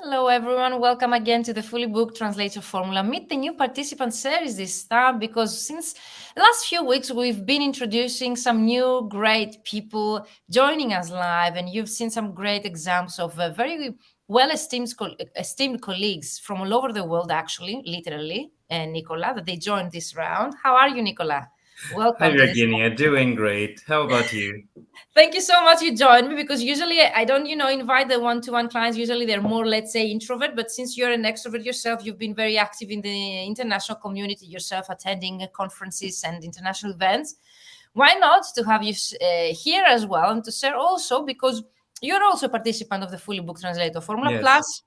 Hello, everyone. Welcome again to the Fully Booked Translator Formula. Meet the new participant series this time because since the last few weeks, we've been introducing some new great people joining us live, and you've seen some great examples of very esteemed colleagues from all over the world, actually, literally, and Nicola, that they joined this round. How are you, Nicola? Hi, Welcome to this. Virginia. Doing great. How about you? Thank you so much you joined me because usually I don't, invite the one-to-one clients. Usually they're more, let's say, introvert. But since you're an extrovert yourself, you've been very active in the international community yourself, attending conferences and international events. Why not to have you here as well and to share also because you're also a participant of the Fully Booked Translator Formula Yes. Plus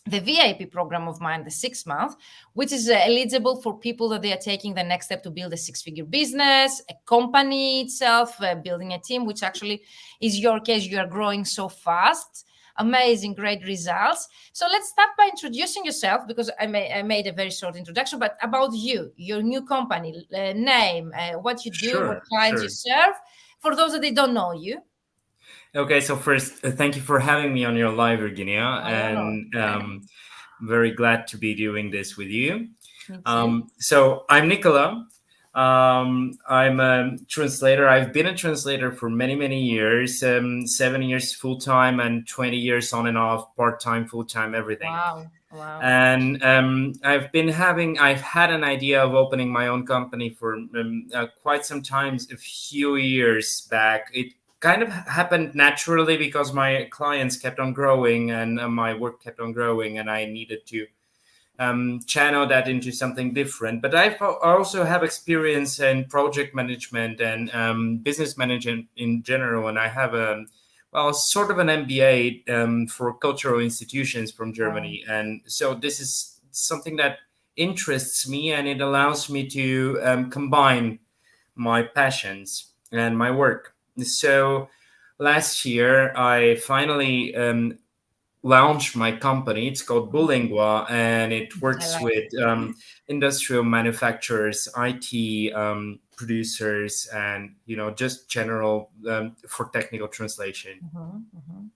the VIP program of mine, the 6 month, which is eligible for people that they are taking the next step to build a six-figure business, a company itself, building a team, which actually is your case. You are growing so fast. Amazing, great results. So let's start by introducing yourself because I made a very short introduction, but about you, your new company, name, what you do, what Sure, clients you sure. serve, for those that they don't know you. Okay, so first, thank you for having me on your live, Virginia, My honor. and very glad to be doing this with you. Me too. So I'm Nicola. I'm a translator. I've been a translator for many, many years, 7 years full time and 20 years on and off, part time, full time, everything. Wow. Wow. And I've had an idea of opening my own company for quite some time, a few years back. It kind of happened naturally because my clients kept on growing and my work kept on growing, and I needed to channel that into something different. But I also have experience in project management and business management in general, and I have sort of an MBA for cultural institutions from Wow. Germany, and so this is something that interests me, and it allows me to combine my passions and my work. So last year, I finally launched my company. It's called Bulingua, and it I works like with it. industrial manufacturers, IT producers, and just general for technical translation. Mhm, mhm.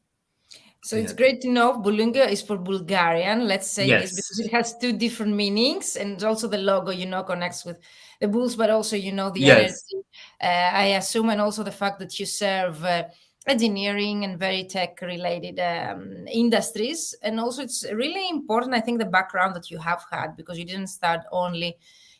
So it's Yeah. great to know Bulunga is for Bulgarian. Let's say this because Yes. it has two different meanings, and also the logo, connects with the bulls, but also, the Yes. energy. I assume, and also the fact that you serve engineering and very tech-related industries, and also it's really important. I think the background that you have had because you didn't start only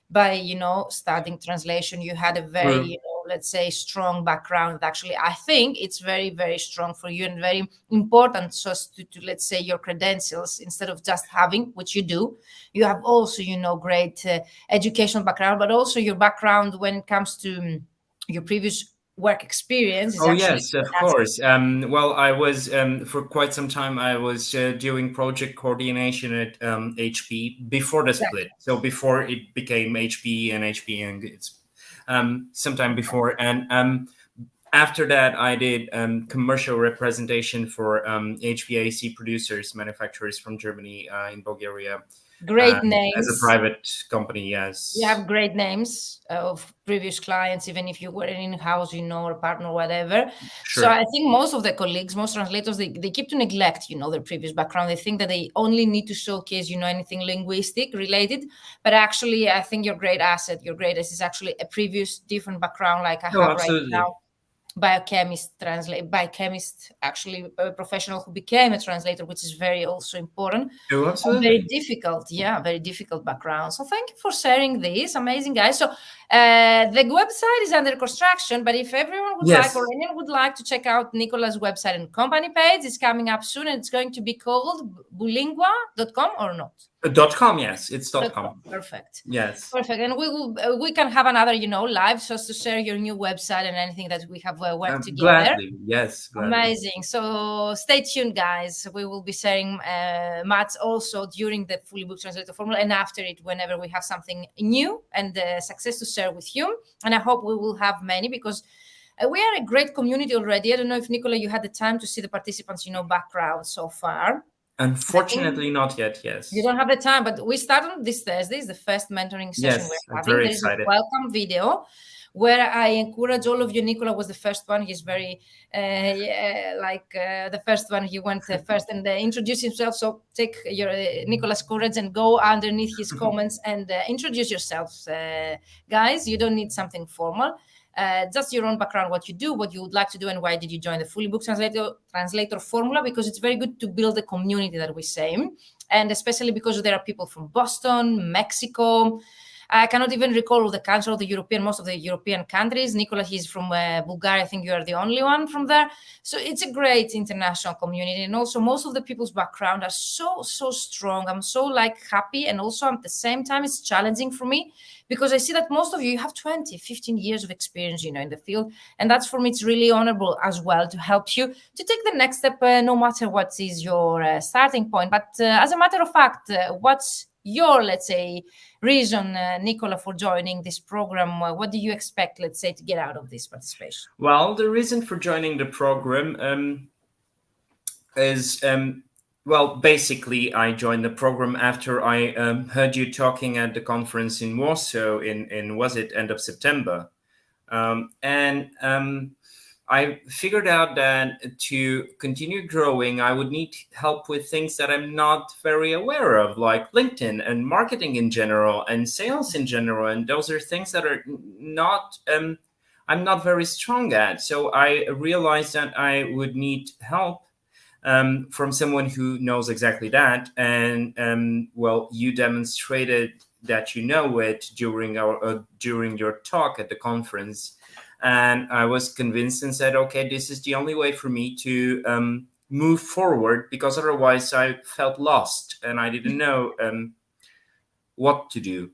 by studying translation. You had a very True. let's say strong background. Actually, I think it's very, very strong for you and very important just to let's say your credentials, instead of just having, which you do, you have also great educational background, but also your background when it comes to your previous work experience is Oh actually yes, of an asset. course. Well, I was for quite some time. I was doing project coordination at HP before the split. Exactly. So before it became HP and HP, and it's sometime Okay. before. And after that, I did commercial representation for HVAC producers, manufacturers from Germany in Bulgaria, Great as a names. private company. You Yes, have great names of previous clients, even if you were in-house, or partner, whatever. So sure. I think most of the colleagues, most translators, they keep to neglect, their previous background. They think that they only need to showcase, anything linguistic related. But actually, I think your great asset, your greatest is actually a previous different background like I No, have right absolutely. now. Biochemist, actually a professional who became a translator, which is very also important No, and very absolutely. difficult. Yeah, very difficult background. So thank you for sharing this, amazing guys. So the website is under construction, but if everyone would like or Yes. anyone would like to check out Nicola's website and company page, it's coming up soon, and it's going to be called bulingua.com or not. .com. Yes, it's .com. .com. Perfect. Yes. Perfect. And we can have another, live just to share your new website and anything that we have worked together. Gladly. Yes, gladly. Amazing. So stay tuned, guys. We will be sharing much also during the Fully Booked Translator Formula and after it, whenever we have something new and success to share with you. And I hope we will have many because we are a great community already. I don't know if, Nicola, you had the time to see the participants, background so far. I think Unfortunately, not yet. you Yes. don't have the time, but we start on this Thursday. Is the first mentoring session Yes, we're I'm having. very There is a excited. welcome video where I encourage all of you. Nicola was the first one. He's very the first one. He went first and introduced himself. So take your Nicola's courage and go underneath his comments and introduce yourselves, guys. You don't need something formal. Just your own background, what you do, what you would like to do, and why did you join the Fully Booked Translator Formula? Because it's very good to build a community that we say, and especially because there are people from Boston, Mexico. I cannot even recall the country of the European, most of the European countries. Nicola, he's from Bulgaria. I think you are the only one from there. So it's a great international community. And also most of the people's background are so strong. I'm so happy. And also at the same time, it's challenging for me because I see that most of you have 20, 15 years of experience, in the field. And that's for me, it's really honorable as well to help you to take the next step, no matter what is your starting point. But as a matter of fact, what's your, let's say, reason, Nicola, for joining this program? What do you expect, let's say, to get out of this participation? Well, the reason for joining the program is, basically, I joined the program after I heard you talking at the conference in Warsaw in was it end of September? I figured out that to continue growing, I would need help with things that I'm not very aware of, like LinkedIn and marketing in general and sales in general. And those are things that are not, I'm not very strong at. So I realized that I would need help from someone who knows exactly that. And you demonstrated that you know it during your talk at the conference. And I was convinced and said, okay, this is the only way for me to move forward, because otherwise I felt lost and I didn't know what to do.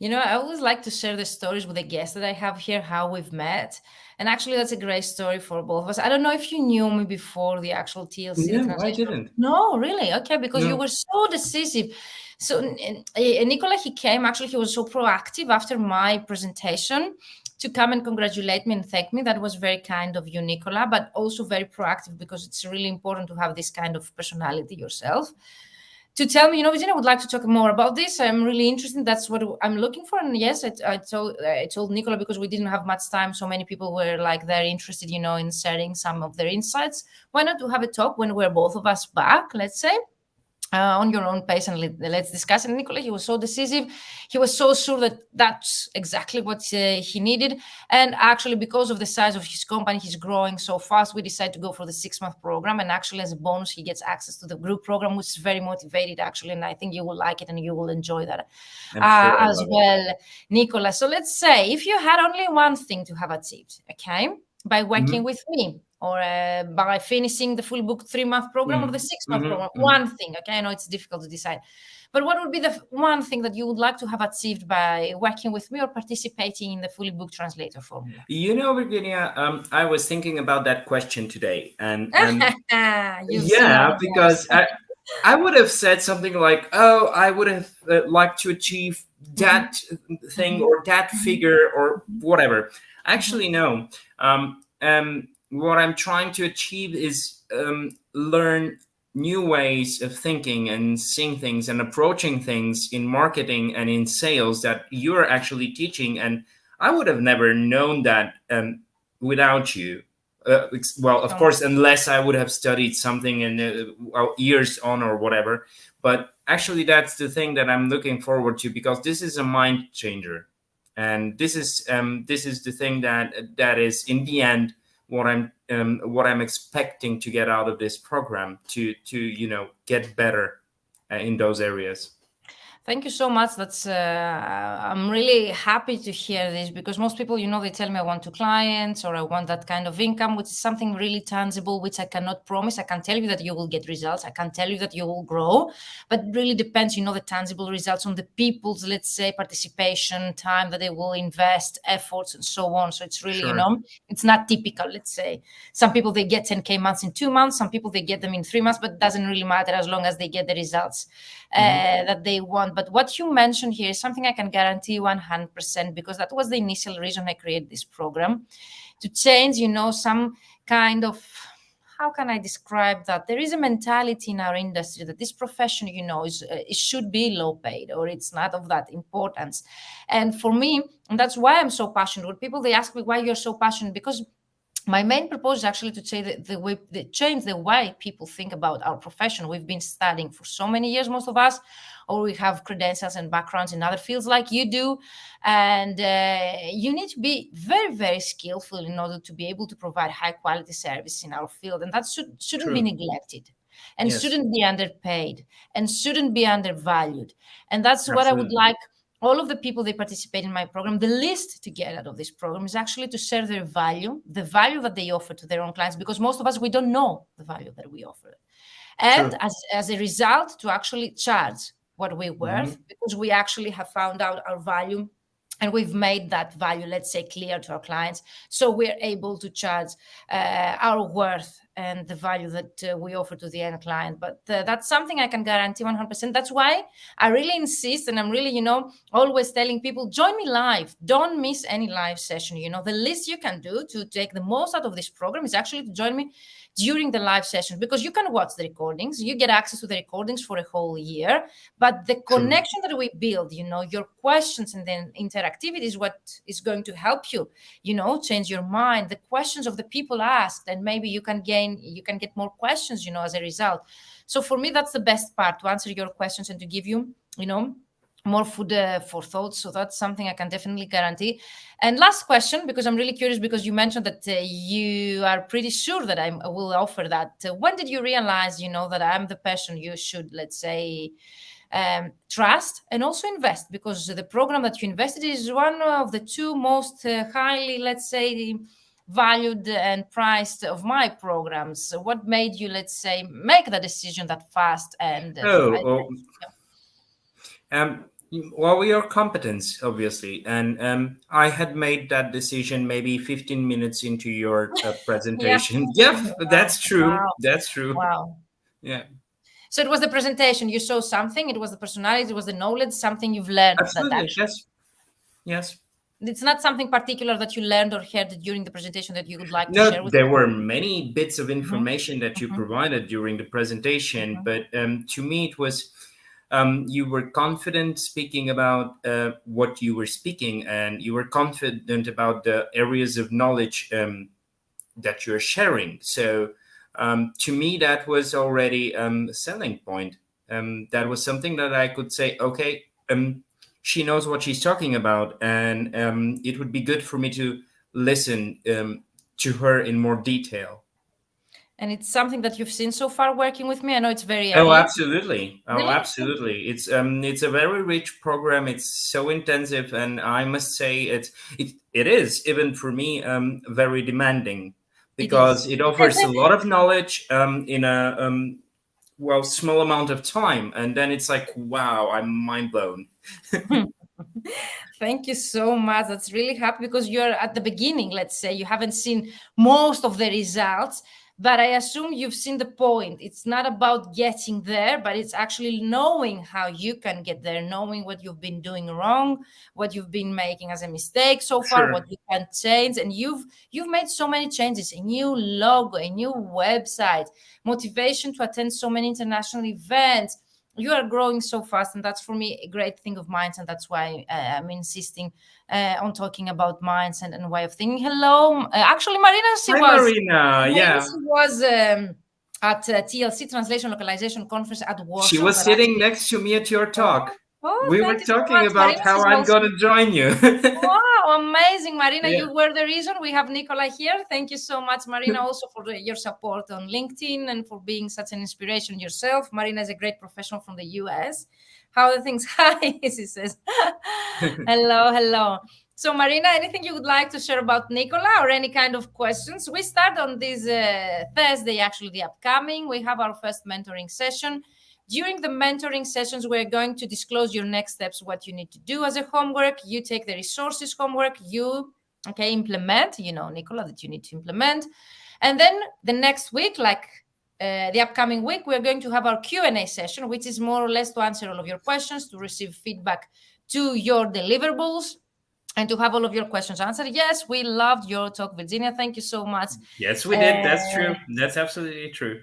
I always like to share the stories with the guests that I have here, how we've met. And actually, that's a great story for both of us. I don't know if you knew me before the actual TLC. No, I didn't. No, really? Okay, because you were so decisive. So Nicola, he was so proactive after my presentation to come and congratulate me and thank me. That was very kind of you, Nicola, but also very proactive, because it's really important to have this kind of personality yourself. To tell me, Virginia, I would like to talk more about this. I'm really interested. That's what I'm looking for. And yes, I told Nicola, because we didn't have much time. So many people were very interested, in sharing some of their insights. Why not to have a talk when we're both of us back, let's say, on your own pace, and let's discuss. And Nicola, he was so decisive. He was so sure that that's exactly what he needed. And actually, because of the size of his company, he's growing so fast, we decided to go for the 6-month program. And actually, as a bonus, he gets access to the group program, which is very motivated, actually. And I think you will like it and you will enjoy that as well, Nicola. So let's say if you had only one thing to have achieved, okay, by working with me, or by finishing the Fully Booked 3-month program or the 6-month program. One thing, okay? I know it's difficult to decide. But what would be the one thing that you would like to have achieved by working with me or participating in the Fully Booked Translator Formula? Virginia, I was thinking about that question today. And because I would have said something like, oh, I would have liked to achieve that thing or that figure or whatever. Actually, no. What I'm trying to achieve is learn new ways of thinking and seeing things and approaching things in marketing and in sales that you're actually teaching. And I would have never known that without you. Of course, unless I would have studied something and years on or whatever. But actually, that's the thing that I'm looking forward to, because this is a mind changer. And this is the thing that is in the end what I'm expecting to get out of this program to get better in those areas. Thank you so much. That's I'm really happy to hear this, because most people, they tell me I want 2 clients or I want that kind of income, which is something really tangible, which I cannot promise. I can tell you that you will get results. I can tell you that you will grow, but it really depends, the tangible results on the people's, let's say, participation, time that they will invest, efforts, and so on. So it's really, it's not typical, let's say. Some people, they get 10K months in 2 months. Some people, they get them in 3 months, but it doesn't really matter as long as they get the results that they want. But what you mentioned here is something I can guarantee 100%, because that was the initial reason I created this program, to change, some kind of, how can I describe that? There is a mentality in our industry that this profession, it should be low paid, or it's not of that importance. And for me, and that's why I'm so passionate. When people, they ask me why you're so passionate, because my main purpose is actually to change the way people think about our profession. We've been studying for so many years, most of us, or we have credentials and backgrounds in other fields like you do. And you need to be very, very skillful in order to be able to provide high quality service in our field. And that shouldn't be neglected, and shouldn't be underpaid, and shouldn't be undervalued. And that's what I would like all of the people they participate in my program, the least to get out of this program is actually to share their value, the value that they offer to their own clients, because most of us, we don't know the value that we offer. And as a result, to actually charge what we're worth, because we actually have found out our value, and we've made that value, let's say, clear to our clients. So we're able to charge our worth and the value that we offer to the end client. But that's something I can guarantee 100%. That's why I really insist, and I'm really, always telling people, join me live. Don't miss any live session. The least you can do to take the most out of this program is actually to join me during the live session, because you can watch the recordings, you get access to the recordings for a whole year, but the connection that we build, your questions and then interactivity is what is going to help you, change your mind, the questions of the people asked, and maybe you can get more questions, as a result. So for me, that's the best part, to answer your questions and to give you, more food for thought. So that's something I can definitely guarantee. And last question, because I'm really curious, because you mentioned that you are pretty sure that I will offer that. When did you realize, that I'm the person you should, let's say, trust and also invest? Because the program that you invested is one of the two most highly, let's say, valued and priced of my programs. What made you, let's say, make the decision that fast? And well, your competence, obviously, and I had made that decision maybe 15 minutes into your presentation. Yep, that's true. Wow. That's true. Wow. Yeah. So it was the presentation. You saw something. It was the personality. It was the knowledge. Something you've learned. Absolutely. Yes. It's not something particular that you learned or heard during the presentation that you would like to share with there me. were many bits of information that you provided during the presentation, but to me it was you were confident speaking about what you were speaking, and you were confident about the areas of knowledge that you're sharing. So to me, that was already a selling point. That was something that I could say, okay, she knows what she's talking about, and it would be good for me to listen to her in more detail. And it's something that you've seen so far working with me. I know it's very early. Oh, absolutely. Oh, absolutely. It's a very rich program. It's so intensive, and I must say it is, even for me, very demanding, because it offers a lot of knowledge in a small amount of time, and then it's like, wow, I'm mind blown. Thank you so much. That's really happy, because you're at the beginning. Let's say you haven't seen most of the results, but I assume you've seen the point. It's not about getting there, but it's actually knowing how you can get there, knowing what you've been doing wrong, what you've been making as a mistake so far, what you can change. And you've made so many changes: a new logo, a new website, motivation to attend so many international events. You are growing so fast, and that's for me a great thing of minds, and that's why I'm insisting on talking about minds and way of thinking. Hello, actually, Marina, Marina, she was at TLC Translation Localization Conference at Warsaw. She was sitting next to me at your talk. Oh, we were talking about how I'm going to join you. Wow, amazing, Marina. You were the reason. We have Nicola here. Thank you so much, Marina, also for your support on LinkedIn and for being such an inspiration yourself. Marina is a great professional from the US. How are things? Hi, she says. Hello. So, Marina, anything you would like to share about Nicola, or any kind of questions? We start on this Thursday, actually, the upcoming. We have our first mentoring session. During the mentoring sessions, we're going to disclose your next steps, what you need to do as a homework. You take the resources homework, you implement, Nicola, that you need to implement. And then the next week, like the upcoming week, we're going to have our Q&A session, which is more or less to answer all of your questions, to receive feedback to your deliverables. and to have all of your questions answered. Yes, we loved your talk, Virginia. Thank you so much. Yes, we did. That's true. That's absolutely true.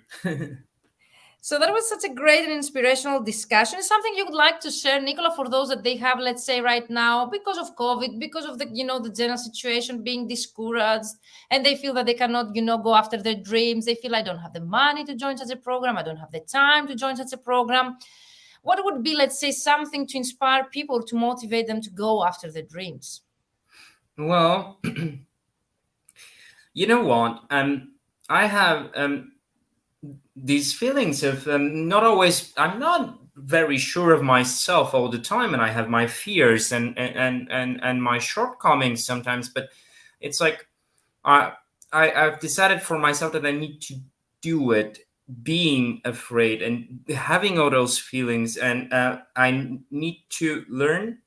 So that was such a great and inspirational discussion. Something you would like to share, Nicola, for those that they have, let's say, right now, because of COVID, because of the, the general situation, being discouraged, and they feel that they cannot, go after their dreams. They feel, I don't have the money to join such a program. I don't have the time to join such a program. What would be, let's say, something to inspire people, to motivate them to go after their dreams? Well, you know what? I have these feelings of not always. I'm not very sure of myself all the time, and I have my fears and my shortcomings sometimes. But it's like I've decided for myself that I need to do it, being afraid and having all those feelings, and I need to learn.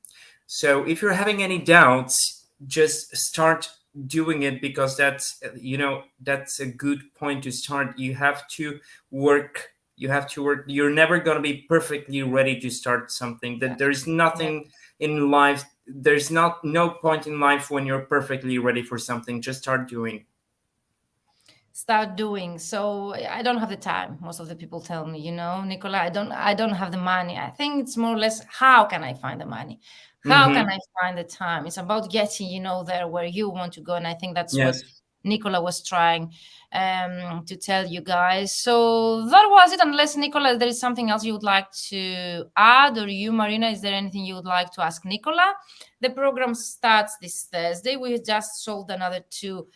So if you're having any doubts, just start doing it, because that's a good point to start. You have to work. You're never going to be perfectly ready to start something. That there's nothing in life. There's no point in life when you're perfectly ready for something. Just start doing. So I don't have the time. Most of the people tell me, Nicola, I don't have the money. I think it's more or less, how can I find the money? How can I find the time? It's about getting, there where you want to go. And I think that's what Nicola was trying to tell you guys. So that was it. Unless, Nicola, there is something else you would like to add, or you, Marina, is there anything you would like to ask Nicola? The program starts this Thursday. We just sold another 2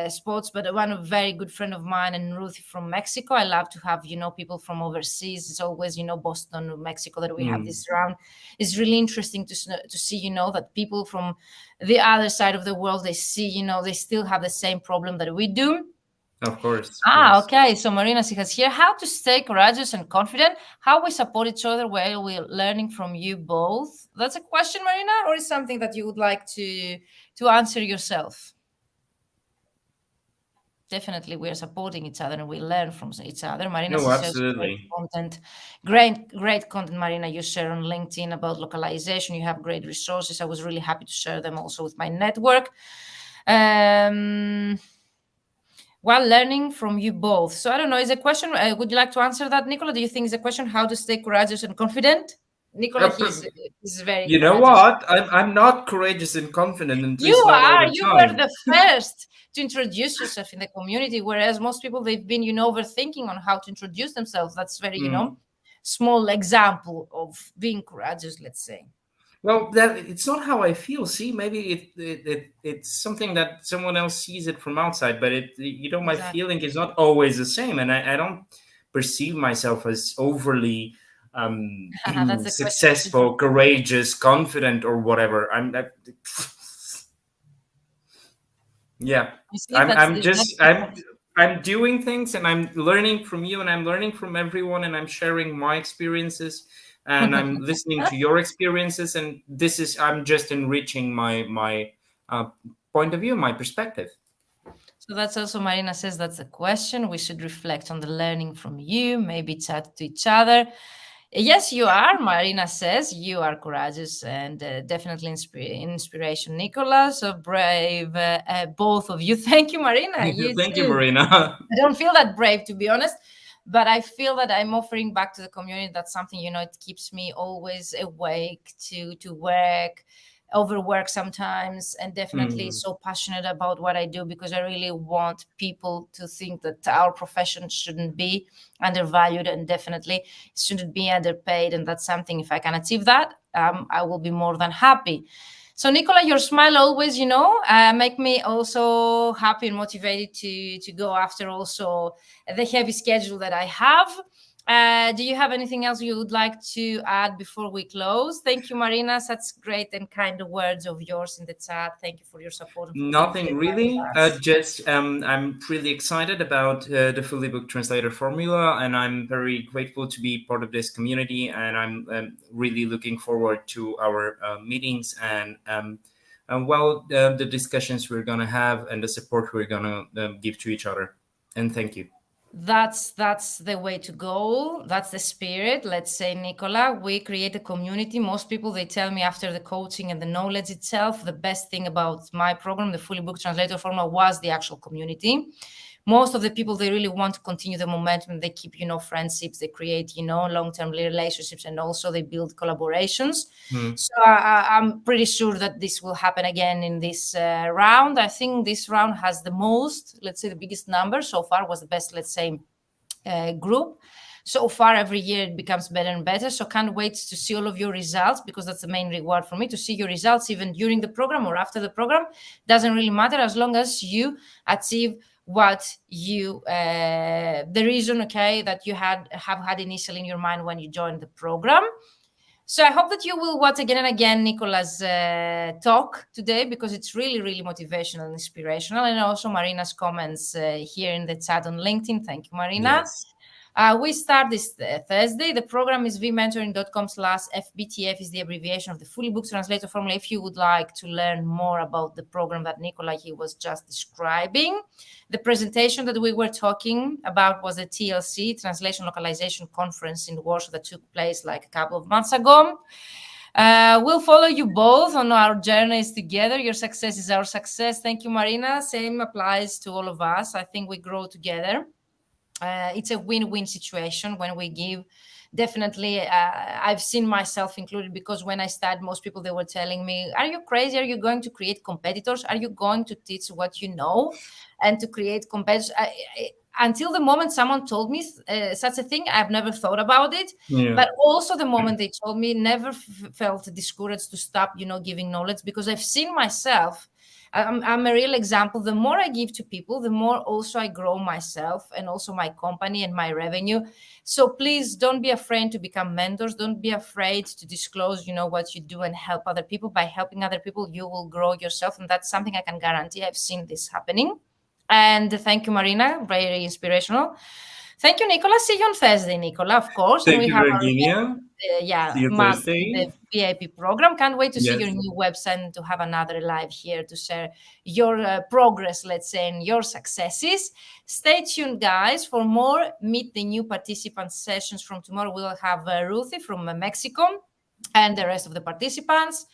spots, but one a very good friend of mine, and Ruth from Mexico. I love to have people from overseas. It's always Boston, Mexico, that we have this round. It's really interesting to see that people from the other side of the world, they see they still have the same problem that we do. Of course. Okay. So Marina says here, how to stay courageous and confident, how we support each other while we're learning from you both. That's a question, Marina, or is something that you would like to answer yourself? Definitely, we are supporting each other and we learn from each other. Marina, no, absolutely. Great content, Marina, you share on LinkedIn about localization. You have great resources. I was really happy to share them also with my network. While learning from you both. So I don't know, is a question, would you like to answer that, Nicola? Do you think it's a question, how to stay courageous and confident? Nicola, he's very You know what? I'm not courageous and confident, and you are. You were the first to introduce yourself in the community, whereas most people, they've been, overthinking on how to introduce themselves. That's very, small example of being courageous, let's say. Well, it's not how I feel. See, maybe it's something that someone else sees it from outside, but my feeling is not always the same, and I don't perceive myself as overly successful, courageous, confident, or whatever. I'm doing things, and I'm learning from you, and I'm learning from everyone, and I'm sharing my experiences, and I'm listening to your experiences, and I'm just enriching my point of view, my perspective. So that's also, Marina says, that's a question. We should reflect on the learning from you, maybe chat to each other. Yes, you are. Marina says you are courageous and definitely inspiration, Nicola. So brave, both of you. Thank you, Marina. Thank you, Marina. I don't feel that brave, to be honest, but I feel that I'm offering back to the community. That's something, it keeps me always awake to work, overwork sometimes, and definitely so passionate about what I do, because I really want people to think that our profession shouldn't be undervalued, and definitely shouldn't be underpaid. And that's something, if I can achieve that, I will be more than happy. So Nicola, your smile always, make me also happy and motivated to go after also the heavy schedule that I have. Do you have anything else you would like to add before we close? Thank you, Marina. Such great and kind words of yours in the chat. Thank you for your support. Nothing really. Just I'm really excited about the Fully Booked Translator Formula, and I'm very grateful to be part of this community. And I'm really looking forward to our meetings and the discussions we're going to have and the support we're going to give to each other. And thank you. That's the way to go. That's the spirit. Let's say, Nicola, we create a community. Most people, they tell me after the coaching and the knowledge itself, the best thing about my program, the Fully Booked Translator Formula, was the actual community. Most of the people, they really want to continue the momentum. They keep, friendships, they create, long-term relationships, and also they build collaborations. So I'm pretty sure that this will happen again in this round. I think this round has the most, let's say the biggest number so far, was the best, let's say, group. So far, every year it becomes better and better. So can't wait to see all of your results, because that's the main reward for me, to see your results even during the program or after the program. Doesn't really matter, as long as you achieve what you the reason, okay, that you have had initially in your mind when you joined the program. So I hope that you will watch again and again Nicola's talk today, because it's really, really motivational and inspirational. And also Marina's comments here in the chat on LinkedIn. Thank you, Marina. Yes. We start this Thursday. The program is vmentoring.com/FBTF is the abbreviation of the Fully Booked Translator Formula. If you would like to learn more about the program that Nicola he was just describing. The presentation that we were talking about was a TLC, Translation Localization Conference in Warsaw, that took place like a couple of months ago. We'll follow you both on our journeys together. Your success is our success. Thank you, Marina. Same applies to all of us. I think we grow together. It's a win-win situation when we give. Definitely, I've seen myself included, because when I started, most people, they were telling me, are you crazy? Are you going to create competitors? Are you going to teach what you know and to create competitors? Until the moment someone told me such a thing, I've never thought about it. Yeah. But also the moment they told me, never felt discouraged to stop, giving knowledge, because I've seen myself. I'm a real example. The more I give to people, the more also I grow myself and also my company and my revenue. So please don't be afraid to become mentors. Don't be afraid to disclose, what you do and help other people. By helping other people, you will grow yourself. And that's something I can guarantee. I've seen this happening. And thank you, Marina. Very inspirational. Thank you, Nicola. See you on Thursday, Nicola, of course. Thank And we you, have Virginia. See you Mark, Thursday. the VIP program. Can't wait to see Yes. your new website and to have another live here to share your progress, let's say, and your successes. Stay tuned, guys, for more Meet the New Participants sessions from tomorrow. We'll have Ruthie from Mexico and the rest of the participants.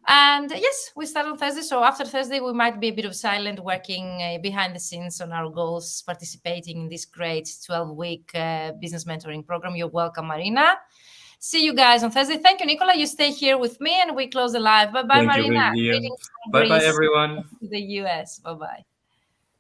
And yes, we start on Thursday. So after Thursday, we might be a bit of silent, working behind the scenes on our goals, participating in this great 12-week business mentoring program. You're welcome, Marina. See you guys on Thursday. Thank you, Nicola. You stay here with me and we close the live. Bye-bye, Thank you, Marina. Virginia. Greetings from Bye-bye, Greece everyone. to the US. Bye-bye.